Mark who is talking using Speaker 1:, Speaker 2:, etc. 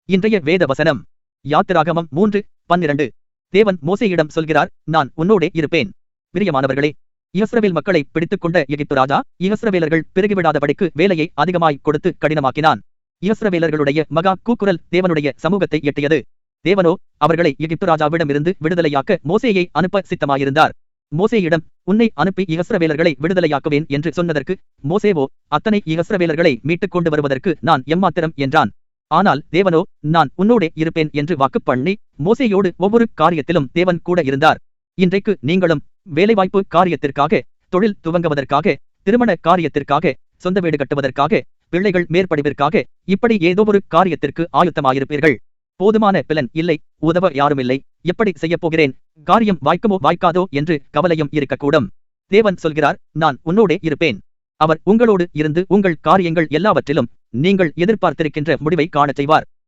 Speaker 1: இன்றைய வேத வசனம் யாத்திராகமம் 3:12. தேவன் மோசேயிடம் சொல்கிறார், நான் உன்னோடே இருப்பேன். பிரியமானவர்களே, இஸ்ரவேல் மக்களை பிடித்துக்கொண்ட எகிப்து ராஜா இஸ்ரவேலர்கள் பெருகிவிடாதபடிக்கு வேலையை அதிகமாய் கொடுத்து கடினமாக்கினான். இஸ்ரவேலர்களுடைய மகா கூக்குரல் தேவனுடைய சமூகத்தை எட்டியது. தேவனோ அவர்களை எகிப்து ராஜாவிடமிருந்து விடுதலையாக்க மோசேயை அனுப்ப சித்தமாயிருந்தார். மோசேயிடம், உன்னை அனுப்பி இஸ்ரவேலர்களை விடுதலையாக்குவேன் என்று சொன்னதற்கு மோசேவோ, அத்தனை இஸ்ரவேலர்களை மீட்டுக் கொண்டு வருவதற்கு நான் எம்மாத்திரம் என்றான். ஆனால் தேவனோ, நான் உன்னோடே இருப்பேன் என்று வாக்கு பண்ணி மோசேயோடு ஒவ்வொரு காரியத்திலும் தேவன் கூட இருந்தார். இன்றைக்கு நீங்களும் வேலைவாய்ப்பு காரியத்திற்காக, தொழில் துவங்குவதற்காக, திருமண காரியத்திற்காக, சொந்த வீடு கட்டுவதற்காக, பிள்ளைகள் மேற்படிவிற்காக, இப்படி ஏதோ ஒரு காரியத்திற்கு ஆயுத்தமாயிருப்பீர்கள். போதுமான பிலன் இல்லை, உதவ யாருமில்லை, எப்படி செய்யப்போகிறேன், காரியம் வாய்க்குமோ வாய்க்காதோ என்று கவலையும் இருக்கக்கூடும். தேவன் சொல்கிறார், நான் உன்னோடே இருப்பேன். அவர் உங்களோடு இருந்து உங்கள் காரியங்கள் எல்லாவற்றிலும் நீங்கள் எதிர்பார்த்திருக்கின்ற முடிவை காணச் செய்வார்.